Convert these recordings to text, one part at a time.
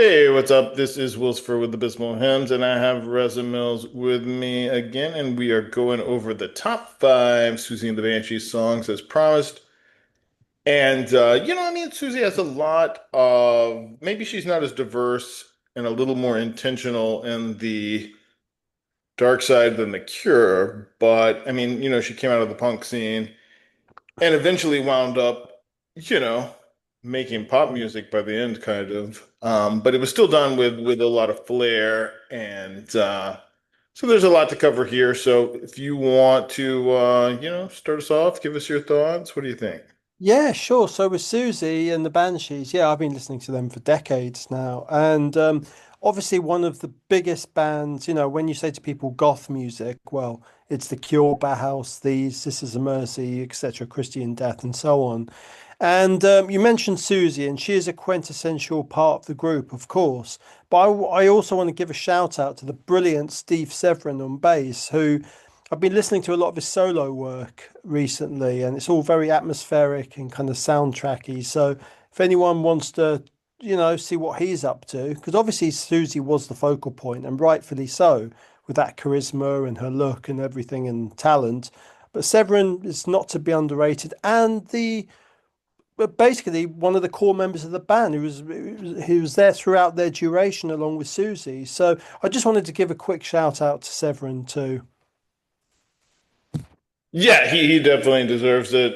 Hey, what's up? This is Wilsford with the Bismal Hymns, and I have Reza Mills with me again, and we are going over the top five Siouxsie and the Banshees songs as promised. And Siouxsie has a lot of maybe she's not as diverse and a little more intentional in the dark side than The Cure, but she came out of the punk scene and eventually wound up, you know, making pop music by the end, kind of. But it was still done with a lot of flair, and so there's a lot to cover here. So if you want to, start us off, give us your thoughts. What do you think? Yeah, sure. So with Susie and the Banshees, yeah, I've been listening to them for decades now. And obviously, one of the biggest bands, when you say to people goth music, well, it's The Cure, Bauhaus, These, Sisters of Mercy, etc., Christian Death, and so on. And you mentioned Susie, and she is a quintessential part of the group, of course. But I also want to give a shout out to the brilliant Steve Severin on bass, who I've been listening to a lot of his solo work recently, and it's all very atmospheric and kind of soundtracky. So if anyone wants to, see what he's up to, because obviously Susie was the focal point, and rightfully so, with that charisma and her look and everything and talent. But Severin is not to be underrated, and but basically one of the core members of the band who was there throughout their duration along with Susie. So I just wanted to give a quick shout out to Severin too. Yeah, he definitely deserves it.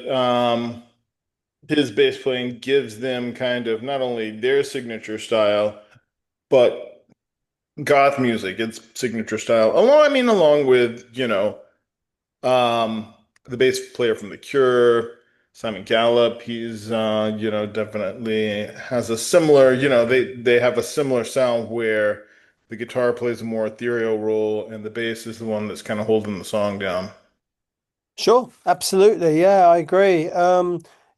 His bass playing gives them kind of not only their signature style, but goth music, its signature style. Along with, the bass player from The Cure, Simon Gallup, he's definitely has a similar, they have a similar sound where the guitar plays a more ethereal role and the bass is the one that's kind of holding the song down. Sure, absolutely. Yeah, I agree.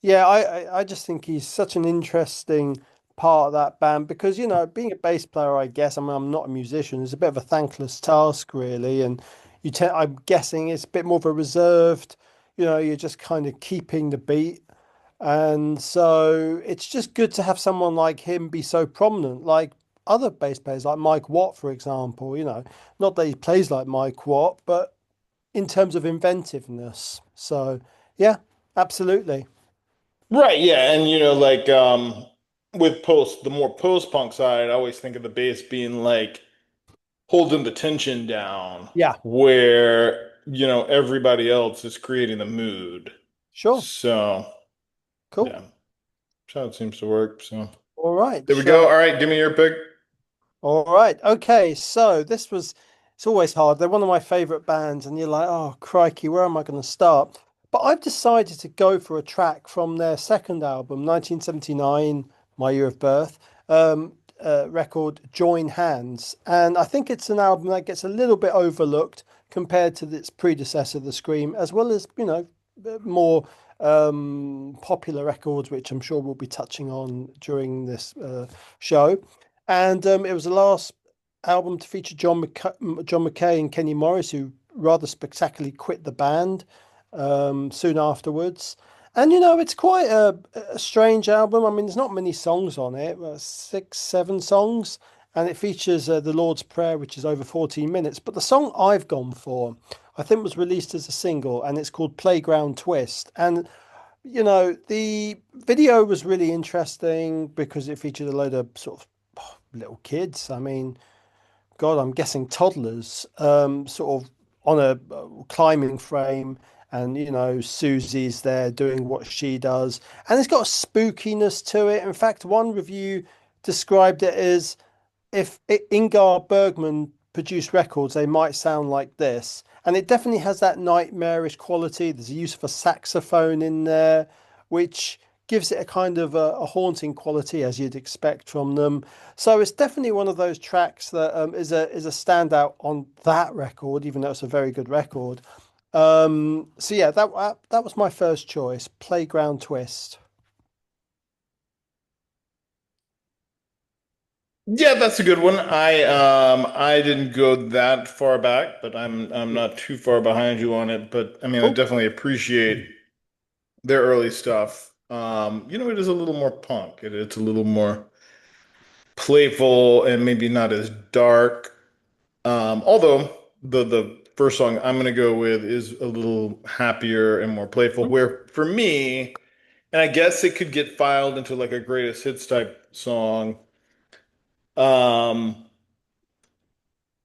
Yeah, I just think he's such an interesting part of that band because, being a bass player, I guess, I'm not a musician, is a bit of a thankless task, really. And I'm guessing it's a bit more of a reserved, you're just kind of keeping the beat. And so it's just good to have someone like him be so prominent, like other bass players, like Mike Watt, for example, not that he plays like Mike Watt, but in terms of inventiveness. So, yeah, absolutely. Right, yeah, and with the more post-punk side, I always think of the bass being like holding the tension down Yeah, where, everybody else is creating the mood. sure. So, Cool. yeah, that's how it seems to work. So, All right. there we go. Shall All right, give me your pick. All right. Okay. So it's always hard. They're one of my favorite bands, and you're like, oh, crikey, where am I going to start? But I've decided to go for a track from their second album, 1979, my year of birth, record Join Hands. And I think it's an album that gets a little bit overlooked compared to its predecessor, The Scream, as well as, more popular records, which I'm sure we'll be touching on during this show. And it was the last album to feature John McKay and Kenny Morris, who rather spectacularly quit the band soon afterwards. And it's quite a strange album. I mean, there's not many songs on it, six, seven songs, and it features the Lord's Prayer, which is over 14 minutes. But the song I've gone for, I think, was released as a single, and it's called Playground Twist. And the video was really interesting because it featured a load of sort of little kids. I mean, God, I'm guessing toddlers, sort of on a climbing frame, and Susie's there doing what she does, and it's got a spookiness to it. In fact, one review described it as if Ingmar Bergman produced records, they might sound like this. And it definitely has that nightmarish quality. There's a use of a saxophone in there, which gives it a kind of a haunting quality as you'd expect from them. So it's definitely one of those tracks that is a standout on that record, even though it's a very good record. So yeah, that was my first choice, Playground Twist. Yeah, that's a good one. I didn't go that far back, but I'm not too far behind you on it. But I Cool. definitely appreciate their early stuff. It is a little more punk. It's a little more playful and maybe not as dark. Although the first song I'm gonna go with is a little happier and more playful, where for me, and I guess it could get filed into like a greatest hits type song. Um,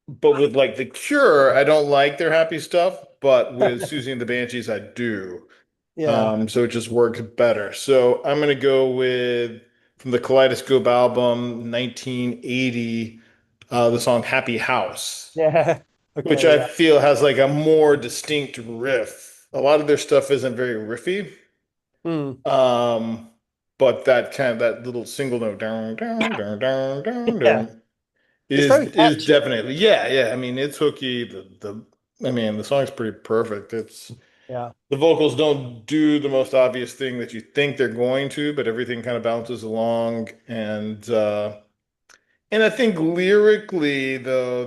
but with like The Cure, I don't like their happy stuff, but with Siouxsie and the Banshees, I do. Yeah. So it just works better. So I'm gonna go with from the Kaleidoscope album, 1980, the song Happy House, Yeah. which Okay. I Yeah. feel has like a more distinct riff. A lot of their stuff isn't very riffy. Mm. Um, but that little single note down, down, down, down, down, Yeah. down It's very is catchy. definitely, yeah, yeah. I mean, it's hooky. I mean, the song's pretty perfect. It's Yeah. the vocals don't do the most obvious thing that you think they're going to, but everything kind of bounces along. And I think lyrically, though,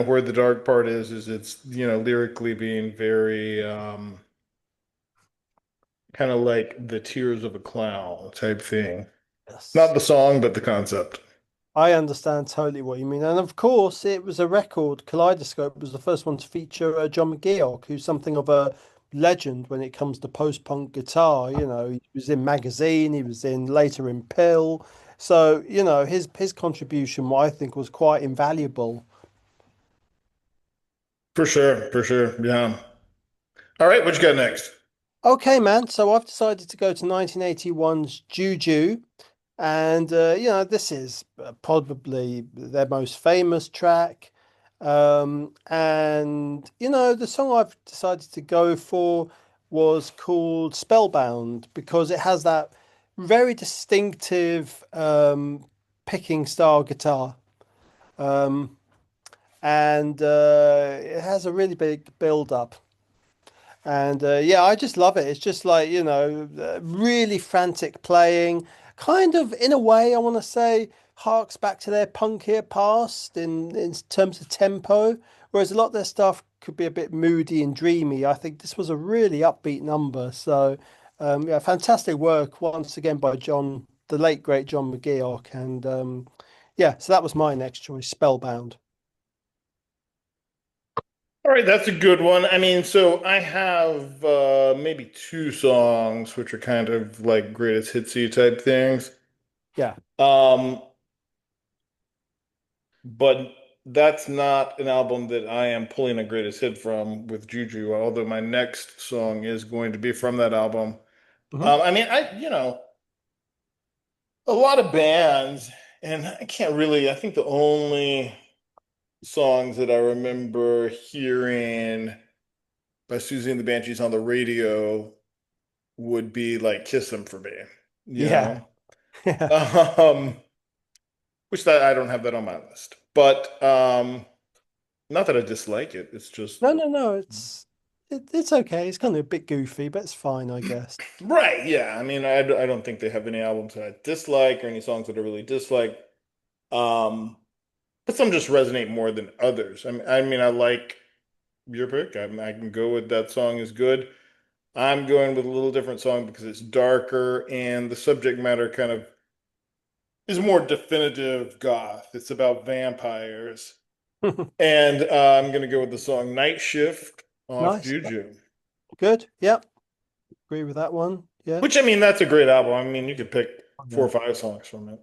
where the dark part is it's, lyrically being very kind of like the tears of a clown type thing. Not Yes. the song, but the concept. I understand totally what you mean. And of course, it was a record. Kaleidoscope was the first one to feature John McGeoch, who's something of a legend when it comes to post-punk guitar. He was in Magazine, he was in later in Pill. So, his contribution, what I think was quite invaluable. For sure, for sure. Yeah. All right, what you got next? Okay, man. So I've decided to go to 1981's Juju. And this is probably their most famous track. And the song I've decided to go for was called Spellbound because it has that very distinctive picking style guitar. Um, and it has a really big build up. And yeah, I just love it. It's just like, really frantic playing, kind of in a way, I want to say, harks back to their punkier past in terms of tempo, whereas a lot of their stuff could be a bit moody and dreamy. I think this was a really upbeat number. So, yeah, fantastic work once again by John, the late great John McGeoch. And yeah, so that was my next choice, Spellbound. All right, that's a good one. I mean, so I have maybe two songs which are kind of like greatest hitsy type things. Yeah. Um, but that's not an album that I am pulling a greatest hit from with Juju, although my next song is going to be from that album. Hmm. I mean, a lot of bands, and I can't really, I think the only songs that I remember hearing by Susie and the Banshees on the radio would be like Kiss Them for Me, you Yeah. know? Yeah. Um, which that I don't have that on my list. But not that I dislike it. It's just No, no, no. It's okay. It's kind of a bit goofy, but it's fine, I guess. right, yeah. I mean, I don't think they have any albums that I dislike or any songs that I really dislike. Um, but some just resonate more than others. I mean, I like your pick. I can go with that song is good. I'm going with a little different song because it's darker and the subject matter kind of is more definitive goth. It's about vampires. And I'm going to go with the song Night Shift off Nice. Juju. Good. Yep. Agree with that one. Yeah. Which, I mean, that's a great album. I mean, you could pick Oh, four yeah. or five songs from it.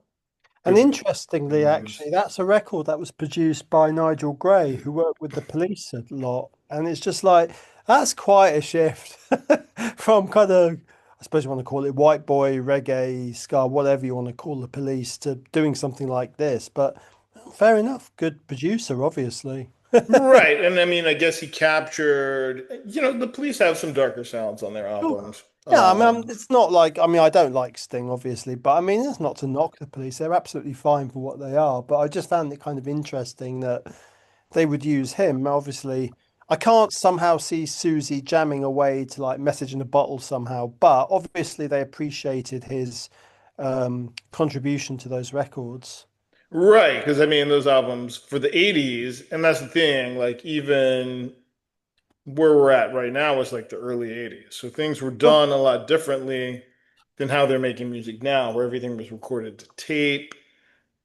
And Good interestingly, numbers. actually, that's a record that was produced by Nigel Gray, who worked with the Police a lot. And it's just like, that's quite a shift from kind of, I suppose you want to call it white boy, reggae, ska, whatever you want to call the Police, to doing something like this. But fair enough. Good producer, obviously. Right. And I mean, I guess he captured, the Police have some darker sounds on their Sure. albums. Yeah, I mean, it's not like, I mean, I don't like Sting, obviously, but I mean, it's not to knock the Police. They're absolutely fine for what they are. But I just found it kind of interesting that they would use him. Obviously, I can't somehow see Susie jamming away to like Message in a Bottle somehow, but obviously they appreciated his contribution to those records. Right. Because I mean, those albums for the 80s, and that's the thing, like, even where we're at right now is like the early 80s. So things were Sure. done a lot differently than how they're making music now, where everything was recorded to tape.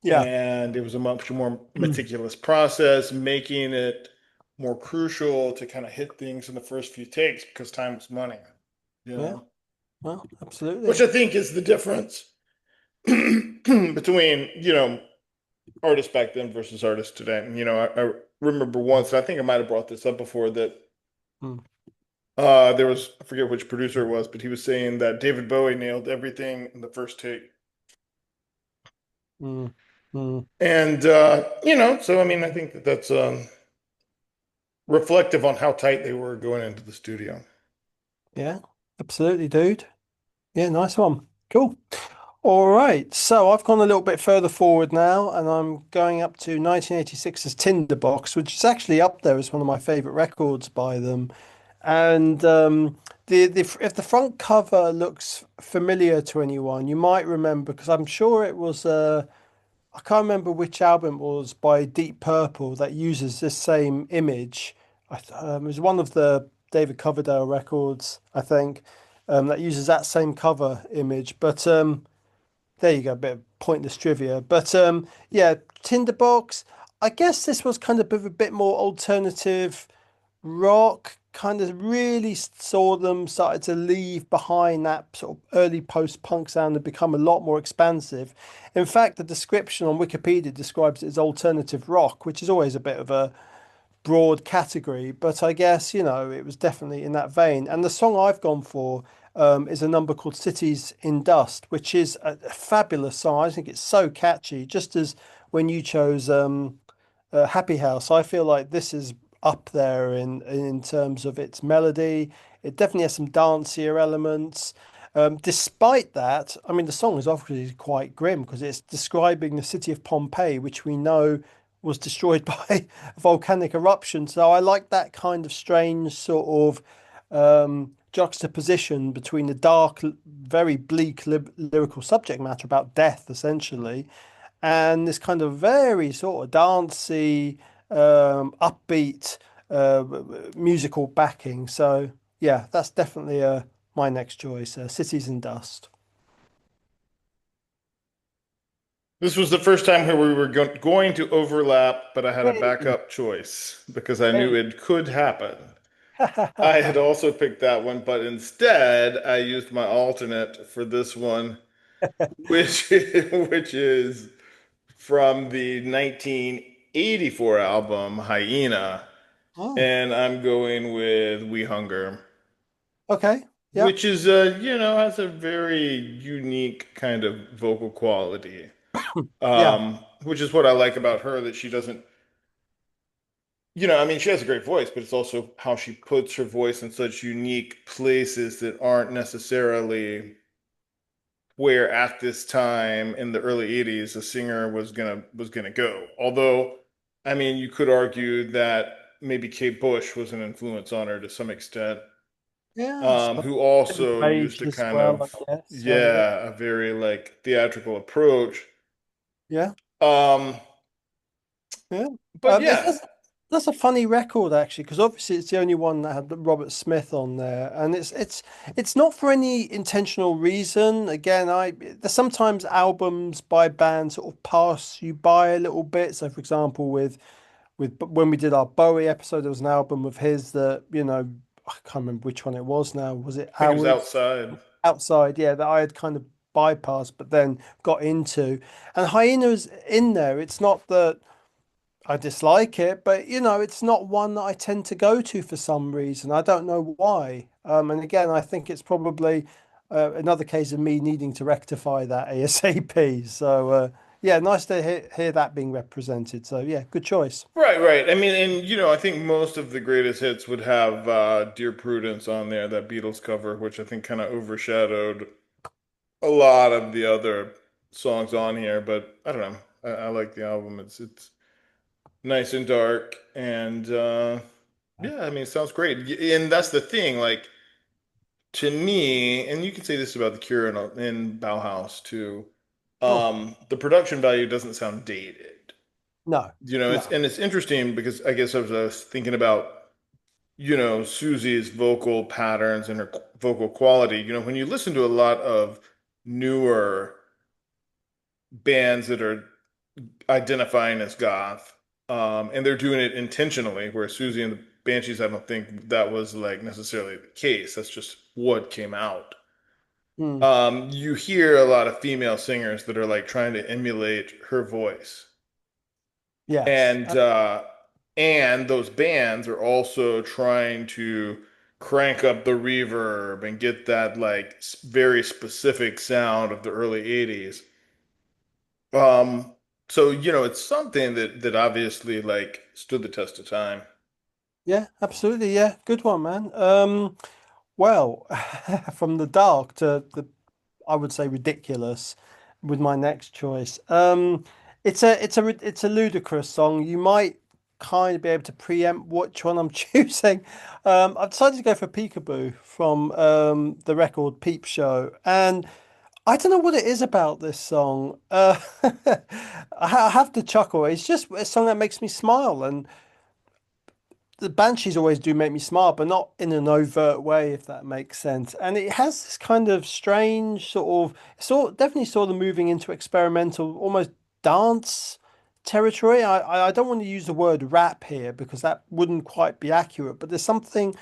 Yeah. and it was a much more meticulous process, making it more crucial to kind of hit things in the first few takes because time was money, you Yeah. know, Well, which absolutely. I think is the difference between, artists back then versus artists today. And, I remember once, and I think I might have brought this up before, that Mm, there was, I forget which producer it was, but he was saying that David Bowie nailed everything in the first take. mm, mm. And, so I mean, I think that that's reflective on how tight they were going into the studio. Yeah, absolutely, dude. Yeah, nice one. Cool. All right. So I've gone a little bit further forward now, and I'm going up to 1986's Tinderbox, which is actually up there as one of my favorite records by them. And the if the front cover looks familiar to anyone, you might remember because I'm sure it was I can't remember which album it was by Deep Purple that uses this same image. It was one of the David Coverdale records, I think, that uses that same cover image. But there you go, a bit of pointless trivia. But yeah, Tinderbox. I guess this was kind of a bit more alternative rock. Kind of really saw them started to leave behind that sort of early post-punk sound and become a lot more expansive. In fact, the description on Wikipedia describes it as alternative rock, which is always a bit of a broad category, but I guess, it was definitely in that vein. And the song I've gone for is a number called Cities in Dust, which is a fabulous song. I think it's so catchy, just as when you chose Happy House. I feel like this is up there in terms of its melody. It definitely has some dancier elements. Despite that, I mean, the song is obviously quite grim because it's describing the city of Pompeii, which we know was destroyed by a volcanic eruption. So I like that kind of strange sort of juxtaposition between the dark, very bleak lyrical subject matter about death, essentially, and this kind of very sort of dancey, upbeat musical backing. So yeah, that's definitely my next choice. Cities in Dust. This was the first time where we were going to overlap, but I had a Hey, backup choice because I knew hey. it could happen. I had also picked that one, but instead I used my alternate for this one, which which is from the 1984 album Hyena, Oh, and I'm going with We Hunger, okay. Yeah. which is has a very unique kind of vocal quality. Yeah. Which is what I like about her, that she doesn't, I mean, she has a great voice, but it's also how she puts her voice in such unique places that aren't necessarily where at this time in the early 80s a singer was gonna go. Although, I mean, you could argue that maybe Kate Bush was an influence on her to some extent, Yeah. I suppose who also used Rage a as kind well, of, I guess. Yeah. yeah, a very like theatrical approach. Yeah. Um, Yeah. but It's yeah, that's a funny record actually, because obviously it's the only one that had Robert Smith on there, and it's not for any intentional reason. Again, there's sometimes albums by bands sort of pass you by a little bit. So, for example, with when we did our Bowie episode, there was an album of his that I can't remember which one it was now. Was it I think it was Hours outside. Outside? Yeah, that I had kind of bypassed, but then got into. And Hyena's in there. It's not that I dislike it, but it's not one that I tend to go to for some reason. I don't know why. And again, I think it's probably another case of me needing to rectify that ASAP. So yeah, nice to hear that being represented. So yeah, good choice. Right, right. I mean, and I think most of the greatest hits would have Dear Prudence on there, that Beatles cover, which I think kind of overshadowed a lot of the other songs on here. But I don't know. I like the album. It's nice and dark, and yeah, I mean, it sounds great. And that's the thing, like, to me, and you can say this about The Cure and Bauhaus too. Oh, The production value doesn't sound dated. no, no. It's interesting because I guess I was thinking about Susie's vocal patterns and her vocal quality. When you listen to a lot of newer bands that are identifying as goth. And they're doing it intentionally, where Siouxsie and the Banshees, I don't think that was like necessarily the case. That's just what came out. Hmm. You hear a lot of female singers that are like trying to emulate her voice. Yes. And those bands are also trying to crank up the reverb and get that like very specific sound of the early 80s. Um, so it's something that obviously like stood the test of time. Yeah, absolutely. Yeah, good one, man. Well, from the dark to the, I would say ridiculous with my next choice. It's a ludicrous song. You might kind of be able to preempt which one I'm choosing. I've decided to go for Peekaboo from the record Peep Show, and I don't know what it is about this song. I have to chuckle. It's just a song that makes me smile, and the Banshees always do make me smile, but not in an overt way, if that makes sense. And it has this kind of strange definitely sort of moving into experimental, almost dance territory. I don't want to use the word rap here because that wouldn't quite be accurate, but there's something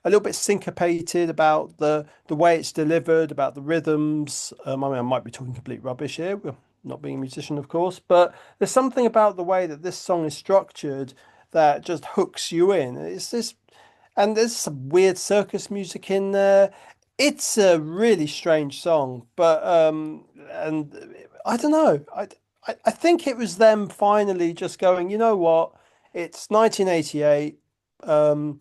a little bit syncopated about the way it's delivered, about the rhythms. I mean, I might be talking complete rubbish here. We're not being a musician, of course, but there's something about the way that this song is structured that just hooks you in. It's this, and there's some weird circus music in there. It's a really strange song, but and I don't know. I think it was them finally just going, you know what? It's 1988. Um,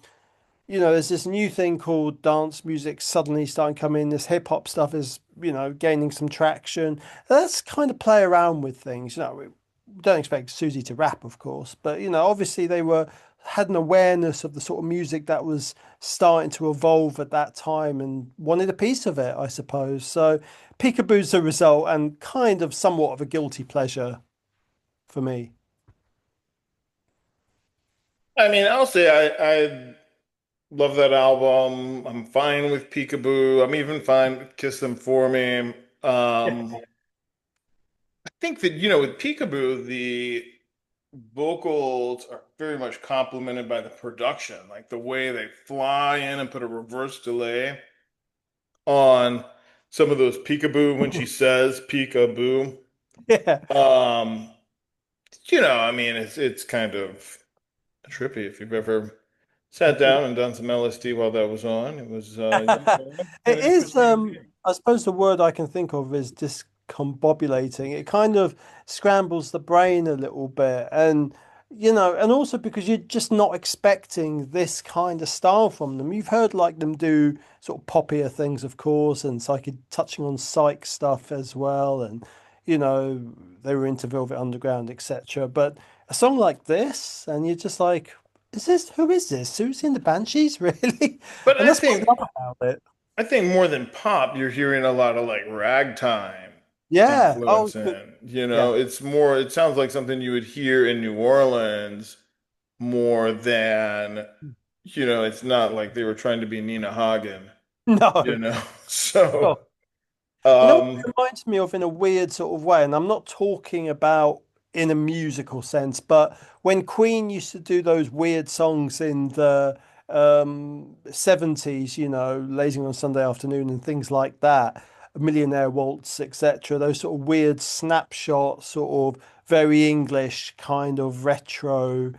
there's this new thing called dance music suddenly starting to come in. This hip hop stuff is, gaining some traction. Let's kind of play around with things. We don't expect Susie to rap, of course, but obviously they had an awareness of the sort of music that was starting to evolve at that time and wanted a piece of it, I suppose. So Peekaboo's the result and kind of somewhat of a guilty pleasure for me. I mean, I'll say I love that album. I'm fine with Peekaboo. I'm even fine with Kiss Them For Me. I think that, with Peekaboo, the vocals are very much complemented by the production, like the way they fly in and put a reverse delay on some of those peekaboo when she says peekaboo. Yeah. Um, I mean, it's kind of trippy if you've ever sat down and done some LSD while that was on. It was an It is, interesting reading. I suppose the word I can think of is discombobulating. It kind of scrambles the brain a little bit. And also because you're just not expecting this kind of style from them. You've heard like them do sort of poppier things, of course, and touching on psych stuff as well. And, they were into Velvet Underground, etc. But a song like this, and you're just like, who is this? Siouxsie and the Banshees, really? But And I that's what think I love about it. I think more than pop, you're hearing a lot of like ragtime Yeah. Oh, influence good. in. Yeah. It's more, it sounds like something you would hear in New Orleans more than, it's not like they were trying to be Nina Hagen, you No. know. So, You know what um, it reminds me of in a weird sort of way, and I'm not talking about in a musical sense, but when Queen used to do those weird songs in the 70s, Lazing on Sunday Afternoon and things like that, Millionaire Waltz, etc., those sort of weird snapshot, sort of very English kind of retro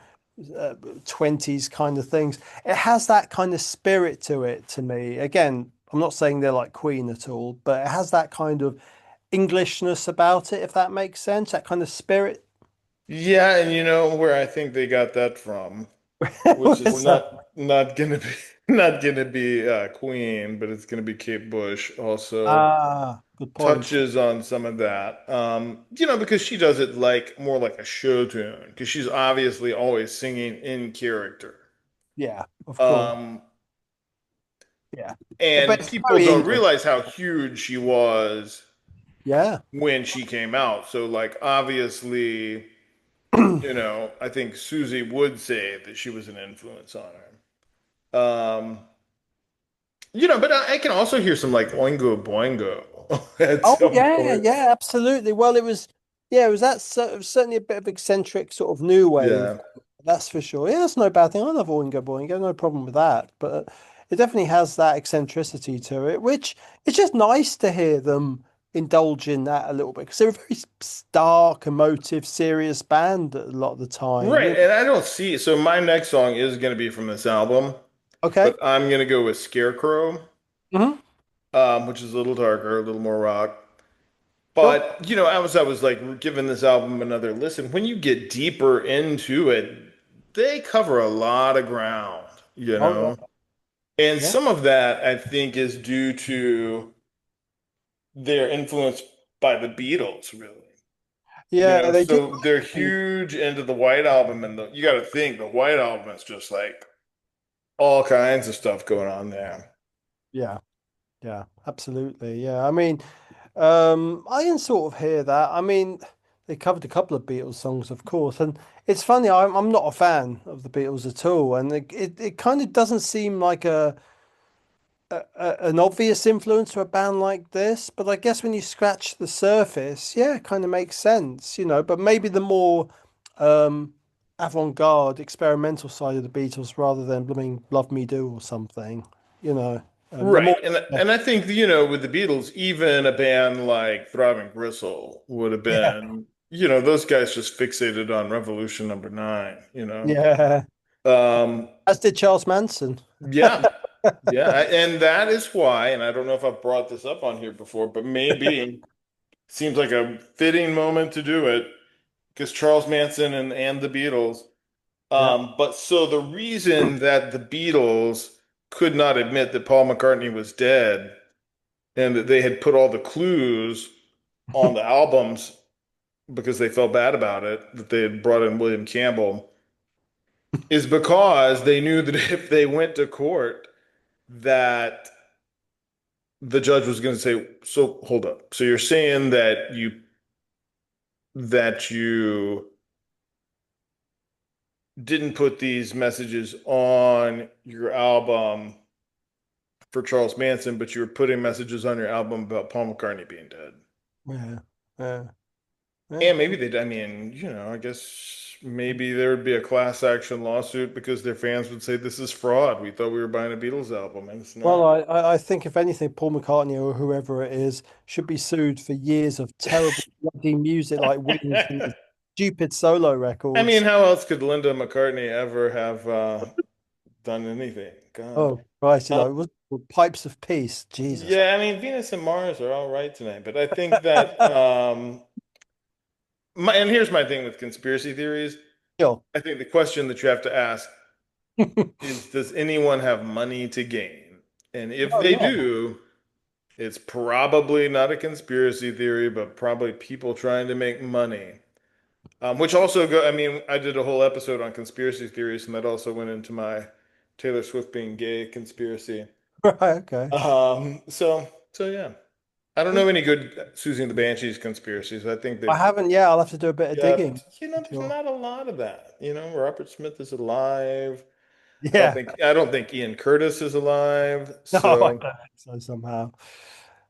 20s kind of things. It has that kind of spirit to it to me. Again, I'm not saying they're like Queen at all, but it has that kind of Englishness about it, if that makes sense, that kind of spirit. yeah, and where I think they got that from, which is What's that? not gonna be not gonna be Queen, but it's gonna be Kate Bush also Ah, good point. touches on some of that. Because she does it like more like a show tune, because she's obviously always singing in character. Yeah, of course. Um, Yeah. But and it's people very don't English. realize how huge she was Yeah. when she came out. So, like, obviously, I think Susie would say that she was an influence on her. But I can also hear some like Oingo Boingo at Oh some yeah, point. yeah, absolutely. Well, it was. Yeah, it was certainly a bit of eccentric sort of new wave. Yeah. That's for sure. Yeah, that's no bad thing. I love Oingo Boingo, no problem with that. But it definitely has that eccentricity to it, which it's just nice to hear them indulge in that a little bit because they're a very stark, emotive, serious band a lot of the time. Right. And I don't see, so my next song is going to be from this album, Okay. but I'm going to go with Scarecrow, Hmm. which is a little darker, a little more rock. Sure. But, I was like giving this album another listen. When you get deeper into it, they cover a lot of ground, you Oh yeah. know? And Yeah. some of that I think is due to their influence by the Beatles, really. Yeah, they did. So they're huge into the White Album, and you got to think the White Album is just like all kinds of stuff going on there. Yeah. Yeah. Absolutely. Yeah. I mean, I can sort of hear that. I mean, they covered a couple of Beatles songs, of course, and it's funny. I'm not a fan of the Beatles at all, and it kind of doesn't seem like an obvious influence to a band like this. But I guess when you scratch the surface, yeah, it kind of makes sense, you know. But maybe the more um, avant-garde, experimental side of the Beatles, rather than blooming "Love Me Do" or something, you know. They're Right. more. And I think, with the Beatles, even a band like Throbbing Gristle would have Yeah. been, those guys just fixated on Revolution number nine, you know. Yeah. Um, As did Charles Manson. yeah. Yeah, and that is why, and I don't know if I've brought this up on here before, but maybe seems like a fitting moment to do it because Charles Manson and the Beatles. Yeah. But so the reason that the Beatles could not admit that Paul McCartney was dead and that they had put all the clues on the albums because they felt bad about it, that they had brought in William Campbell, is because they knew that if they went to court, that the judge was going to say, "So hold up. So you're saying that you didn't put these messages on your album for Charles Manson, but you were putting messages on your album about Paul McCartney being dead." Yeah. Yeah. Yeah. And maybe I mean, I guess maybe there would be a class action lawsuit because their fans would say this is fraud. We thought we were buying a Beatles album and it's Well, not. I think if anything, Paul McCartney or whoever it is should be sued for years of terrible bloody music like Wings and his stupid solo I mean, records. how else could Linda McCartney ever have done anything? God. Oh, Christ, Uh, it was Pipes of Peace. Jesus. yeah, I mean, Venus and Mars are all right tonight, but I think that and here's my thing with conspiracy theories. Sure. I think the question that you have to ask is, does anyone have money to gain? And if Oh, they yeah. do, it's probably not a conspiracy theory, but probably people trying to make money. Which also I mean, I did a whole episode on conspiracy theories, and that also went into my Taylor Swift being gay conspiracy. Right, okay. So yeah. I don't Yeah. know any good Siouxsie and the Banshees conspiracies. I think I they've haven't, yeah, I'll have to do a bit of digging. got, there's Sure. not a lot of that. Robert Smith is alive. I don't Yeah. think I don't think Ian Curtis is alive. No, I don't So think so somehow.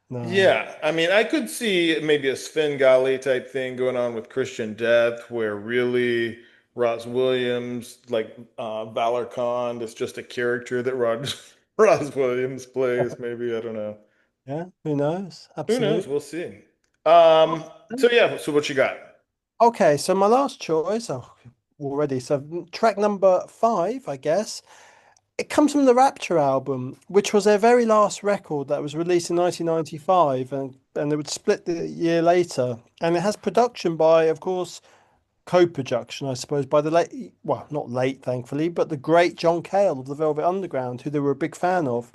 No. yeah, I mean, I could see maybe a Svengali type thing going on with Christian Death, where really Ross Williams, like Valor Khan, is just a character that Ross Williams plays. Maybe I don't know. Yeah, who knows? Who knows? Absolutely. We'll see. So yeah, so what you got? Okay, so my last choice, oh, already, so track number five, I guess. It comes from the Rapture album, which was their very last record that was released in 1995, and they would split the year later. And it has production by, of course, co-production, I suppose, by the late, well, not late, thankfully, but the great John Cale of the Velvet Underground, who they were a big fan of.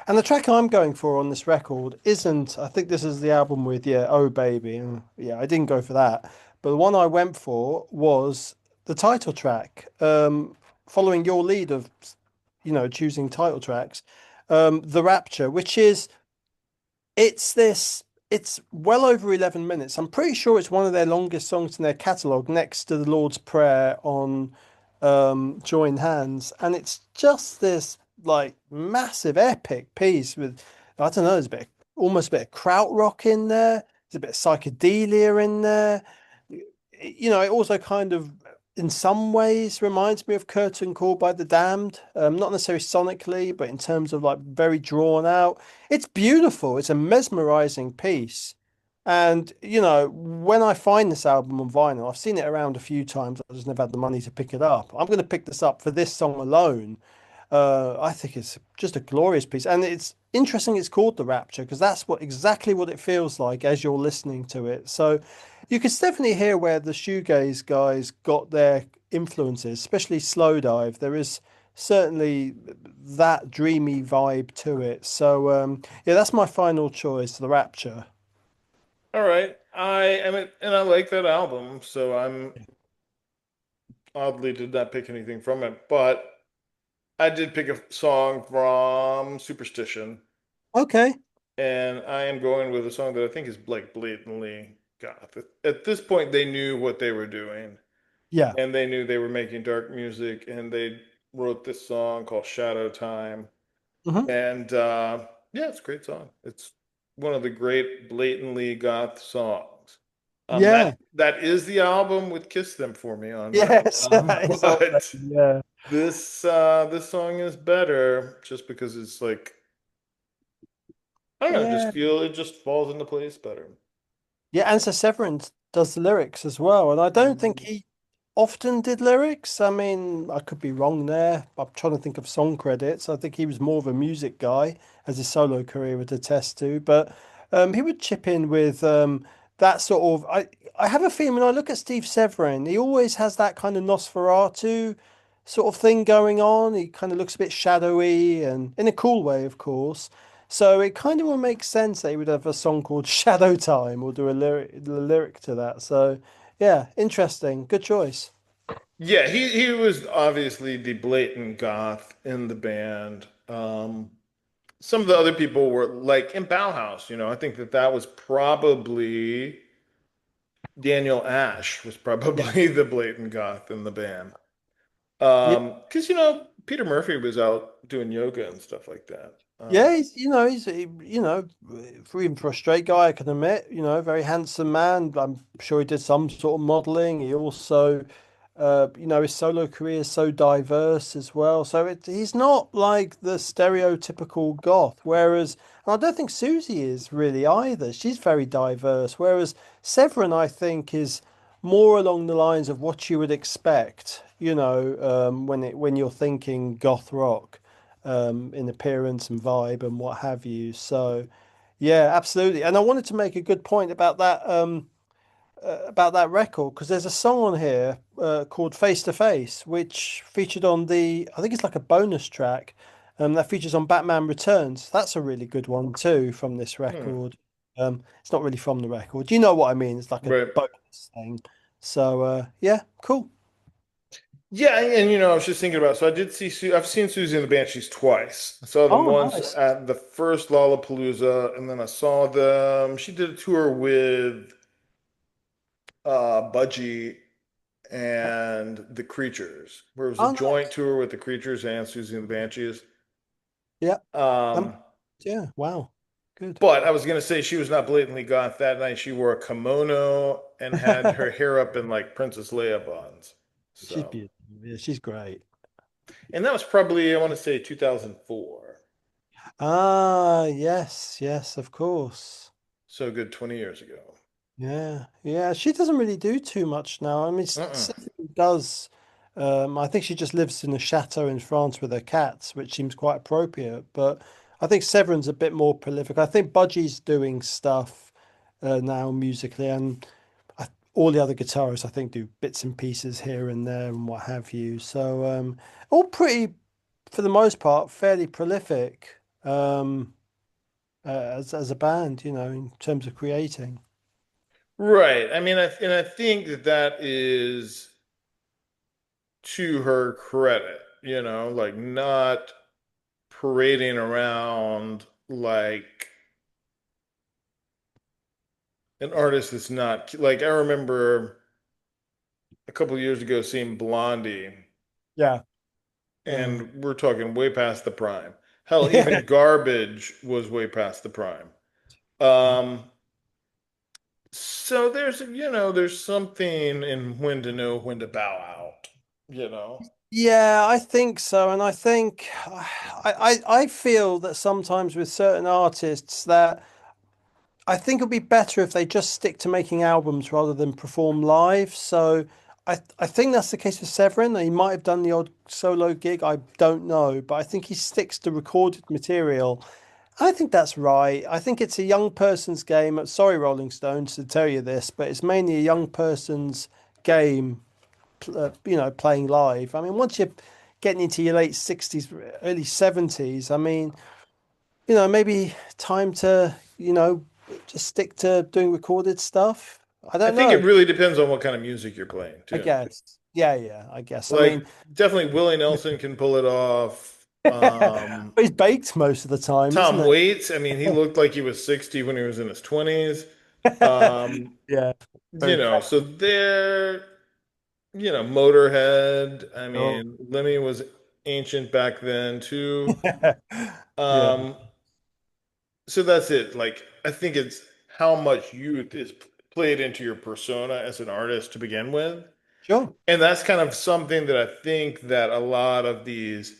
And the track I'm going for on this record isn't, I think this is the album with, yeah, Oh Baby. And yeah, I didn't go for that. But the one I went for was the title track, following your lead of, choosing title tracks, The Rapture, which is it's well over 11 minutes. I'm pretty sure it's one of their longest songs in their catalogue next to the Lord's Prayer on Join Hands. And it's just this like massive epic piece with, I don't know, there's almost a bit of krautrock in there. There's a bit of psychedelia in there. it also kind of, in some ways, reminds me of Curtain Call by the Damned. Not necessarily sonically, but in terms of like very drawn out. It's beautiful. It's a mesmerizing piece. And, when I find this album on vinyl, I've seen it around a few times. I just never had the money to pick it up. I'm going to pick this up for this song alone. I think it's just a glorious piece, and it's interesting. It's called The Rapture because that's exactly what it feels like as you're listening to it. So you can definitely hear where the shoegaze guys got their influences, especially Slowdive. There is certainly that dreamy vibe to it. So yeah, that's my final choice, The Rapture. All right. And I like that album, so I'm oddly did not pick anything from it, but I did pick a song from Superstition, Okay. and I am going with a song that I think is like blatantly goth. At this point, they knew what they were doing, Yeah. and they knew they were making dark music, and they wrote this song called Shadow Time. Hmm. And yeah, it's a great song. It's one of the great blatantly goth songs. Yeah. That is the album with Kiss Them for me on there. Yes, that is on there. But Yeah. this song is better just because it's like I don't know, just Yeah. feel it just falls into place better. Yeah, and so Severin does the lyrics as well, and I don't think he often did lyrics. I mean, I could be wrong there. I'm trying to think of song credits. I think he was more of a music guy, as his solo career would attest to. But he would chip in with that sort of. I have a feeling when I look at Steve Severin, he always has that kind of Nosferatu sort of thing going on. He kind of looks a bit shadowy and in a cool way, of course. So it kind of will make sense that he would have a song called Shadow Time or do a lyric to that. So yeah, interesting. Good choice. Yeah, he was obviously the blatant goth in the band. Some of the other people were like in Bauhaus, I think that was probably Daniel Ash was Yeah. probably the blatant goth in the band. Yeah. Because Peter Murphy was out doing yoga and stuff like that. Yeah, for a straight guy, I can admit, very handsome man. I'm sure he did some sort of modeling. He also, his solo career is so diverse as well. So he's not like the stereotypical goth. Whereas, and I don't think Siouxsie is really either. She's very diverse. Whereas Severin, I think, is more along the lines of what you would expect, when you're thinking goth rock in appearance and vibe and what have you. So, yeah, absolutely. And I wanted to make a good point about that record because there's a song on here called Face to Face, which featured on I think it's like a bonus track, that features on Batman Returns. That's a really good one too from this Hmm. record. It's not really from the record. You know what I mean? It's like a Right. bonus thing. So, yeah, cool. Yeah, and I was just thinking about. So I did see. I've seen Susie and the Banshees twice. I saw them Oh, once nice. at the first Lollapalooza, and then I saw them. She did a tour with Budgie and the Creatures, where it was a Oh, joint nice. tour with the Creatures and Susie and the Banshees. Yeah. Um, Um, yeah. Wow. Good. but I was gonna say she was not blatantly goth that night. She wore a kimono and had her hair up in like Princess Leia buns. She's So, beautiful. Yeah, she's great. and that was probably I want to say 2004. Ah, yes, yes, of course. So good 20 years ago. Yeah, yeah. She doesn't really do too much now. I mean, Uh-uh. Stephanie does. I think she just lives in a chateau in France with her cats, which seems quite appropriate. But I think Severin's a bit more prolific. I think Budgie's doing stuff now musically, and all the other guitarists I think do bits and pieces here and there and what have you. So all pretty, for the most part, fairly prolific. As a band, in terms of creating. Right. I mean, I think that is to her credit, like not parading around like an artist that's not like I remember a couple of years ago seeing Blondie, Yeah. Uh, and we're talking way past the prime. Hell, yeah. even Garbage was way past the prime. Um, So there's something in when to know when to bow out, you know. Yeah, I think so, and I think I feel that sometimes with certain artists that I think it'd be better if they just stick to making albums rather than perform live. So I think that's the case with Severin. He might have done the odd solo gig, I don't know, but I think he sticks to recorded material. I think that's right. I think it's a young person's game. Sorry, Rolling Stones, to tell you this, but it's mainly a young person's game, playing live. I mean, once you're getting into your late 60s, early 70s, I mean, maybe time to, just stick to doing recorded stuff. I I don't think know. it really depends on what kind of music you're playing I too. guess. Yeah, yeah, I guess. I Like mean, definitely Willie Nelson can pull it off. he's baked most of the time, Tom isn't Waits, I mean, he looked like he was 60 when he was in his 20s. he? Um, Yeah, very true. so they're, Motorhead. I Oh. mean, Lemmy was ancient back then too. Yeah, Um, so that's it. Like, I think it's how much youth is played into your persona as an artist to begin with. sure. And that's kind of something that I think that a lot of these,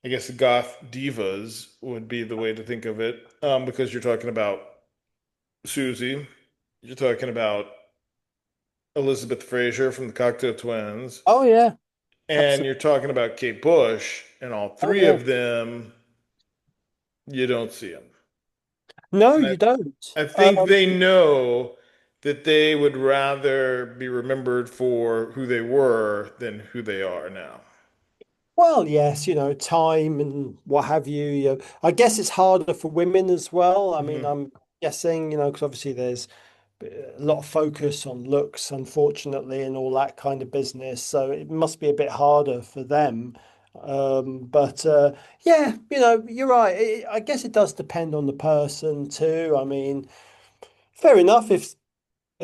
I guess, goth divas would be the way to think of it. Because you're talking about Siouxsie, you're talking about Elizabeth Fraser from the Cocktail Twins, Oh yeah, and absolutely. you're talking about Kate Bush, and all Oh three yeah. of them, you don't see them. No, And you don't. I think they know that they would rather be remembered for who they were than who they are now. Well, yes, time and what have you. I guess it's harder for women as well. I mean, Mhm. I'm guessing, because obviously there's a lot of focus on looks, unfortunately, and all that kind of business. So it must be a bit harder for them. But yeah, you're right. I guess it does depend on the person too. I mean, fair enough if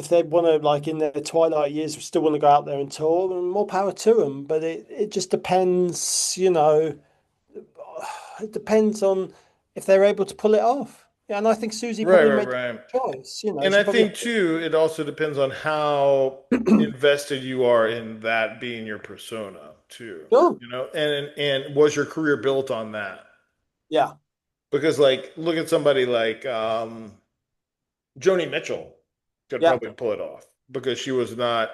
they want to, like in their twilight years, still want to go out there and tour, and more power to them. But it just depends, it depends on if they're able to pull it off. Yeah, and I think Susie Right, probably right, made right. the choice. And She I probably. think too, it also depends on how invested you are in that being your persona too. Sure. And was your career built on that? Yeah. Because like look at somebody like Joni Mitchell could Yeah. probably pull it off because she was not,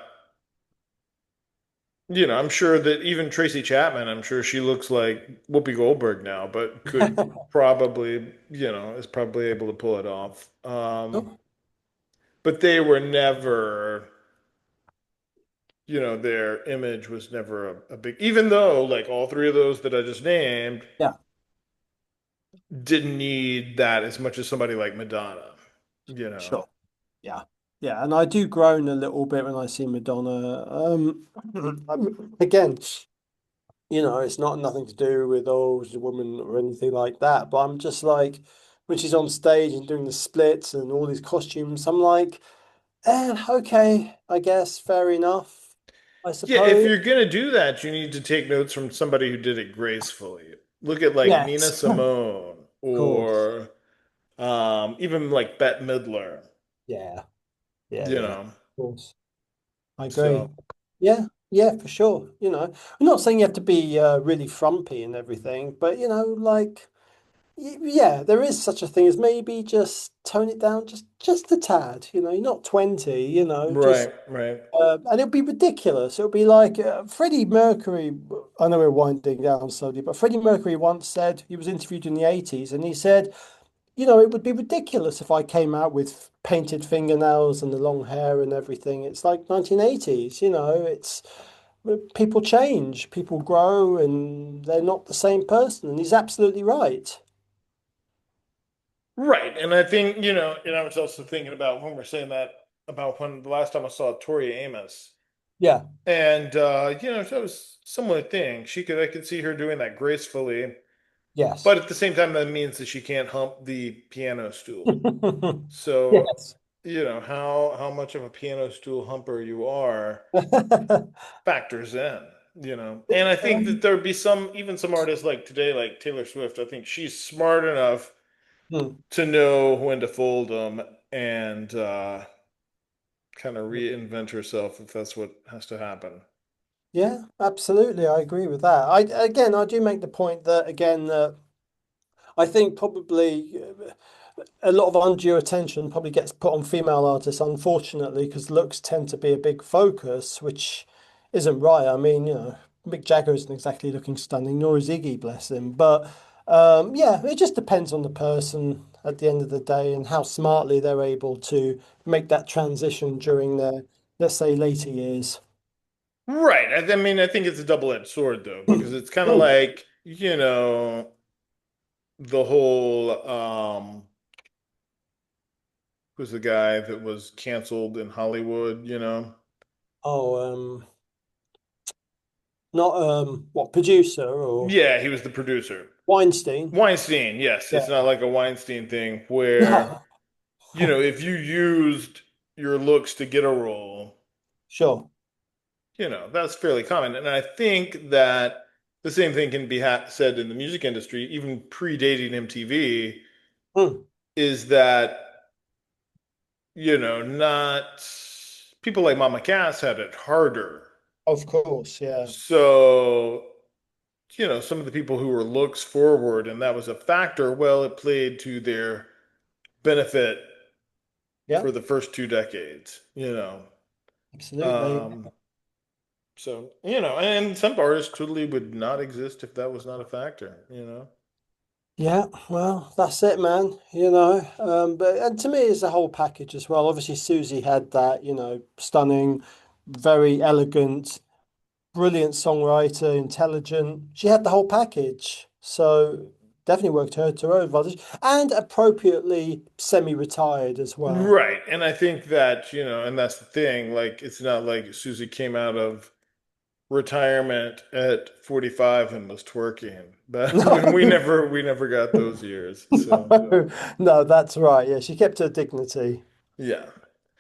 I'm sure that even Tracy Chapman, I'm sure she looks like Whoopi Goldberg now, but could probably, is probably able to pull it off. Sure. But they were never, their image was never a big, even though like all three of those that I just named Yeah. didn't need that as much as somebody like Madonna, Sure. Yeah. Yeah. And I do groan a little bit when I see Madonna. Again, it's not nothing to do with, oh, she's a woman or anything like that. But I'm just like, when she's on stage and doing the splits and all these costumes, I'm like, okay, I guess fair enough, I Yeah, if suppose. you're gonna do that, you need to take notes from somebody who did it gracefully. Look at like Nina Yes, of Simone course. or even like Bette Midler, Yeah. Yeah. you Yeah. Of know. course. I agree. So Yeah. Yeah, for sure. I'm not saying you have to be really frumpy and everything, but like, yeah, there is such a thing as maybe just tone it down just a tad. You're not 20, just right, right. and it'll be ridiculous. It'll be like Freddie Mercury. I know we're winding down slowly, but Freddie Mercury once said he was interviewed in the 80s, and he said, it would be ridiculous if I came out with painted fingernails and the long hair and everything. It's like 1980s, it's people change, people grow, and they're not the same person. And he's absolutely right. Right. And I think, and I was also thinking about when we're saying that about when the last time I saw Tori Amos. Yeah. And that was a similar thing. I could see her doing that gracefully, Yes. but at the same time, that means that she can't hump the piano stool. So, Yes. how much of a piano stool humper you are factors in, And I think that Um, there'd be even some artists like today, like Taylor Swift, I think she's smart enough hmm. to know when to fold them and kind of reinvent herself if that's what has to happen. Yeah, absolutely. I agree with that. I do make the point that again that I think probably a lot of undue attention probably gets put on female artists, unfortunately, because looks tend to be a big focus, which isn't right. I mean, Mick Jagger isn't exactly looking stunning, nor is Iggy, bless him. But yeah, it just depends on the person at the end of the day and how smartly they're able to make that transition during their, let's say, later years. Right. I mean, I think it's a double-edged sword though, because it's kind of Mm. like, the whole who's the guy that was canceled in Hollywood? Oh, not what producer or Yeah, he was the producer. Weinstein? Weinstein, yes. It's Yeah. not like a Weinstein thing where, No. if you used your looks to get a role, Sure. that's fairly common. And I think that the same thing can be said in the music industry, even predating MTV, Mm. is that, not people like Mama Cass had it harder. Of course, yeah. So, some of the people who were looks forward and that was a factor, well, it played to their benefit Yeah, for the first 2 decades. absolutely. Um, so, and some artists totally would not exist if that was not a factor. Yeah, well, that's it, man. But and to me, it's the whole package as well. Obviously, Susie had that, stunning, very elegant, brilliant songwriter, intelligent. She had the whole package. So definitely worked to her advantage and appropriately semi-retired as well. Right. And I think that, and that's the thing, like it's not like Susie came out of retirement at 45 and was twerking. But we No, never got those years. So, no, no, that's right. Yeah, she kept her dignity. yeah.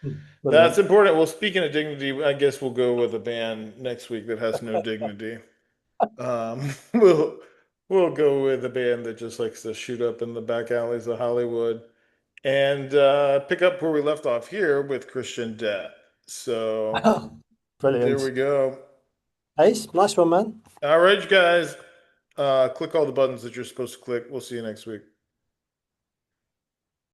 That's Brilliant. important. Well, speaking of dignity, I guess we'll go with a band next week that has no dignity. Um, we'll we'll go with a band that just likes to shoot up in the back alleys of Hollywood and pick up where we left off here with Christian Death. So there we Brilliant. go. Ace, nice one, man. All right, you guys. Click all the buttons that you're supposed to click. We'll see you next week.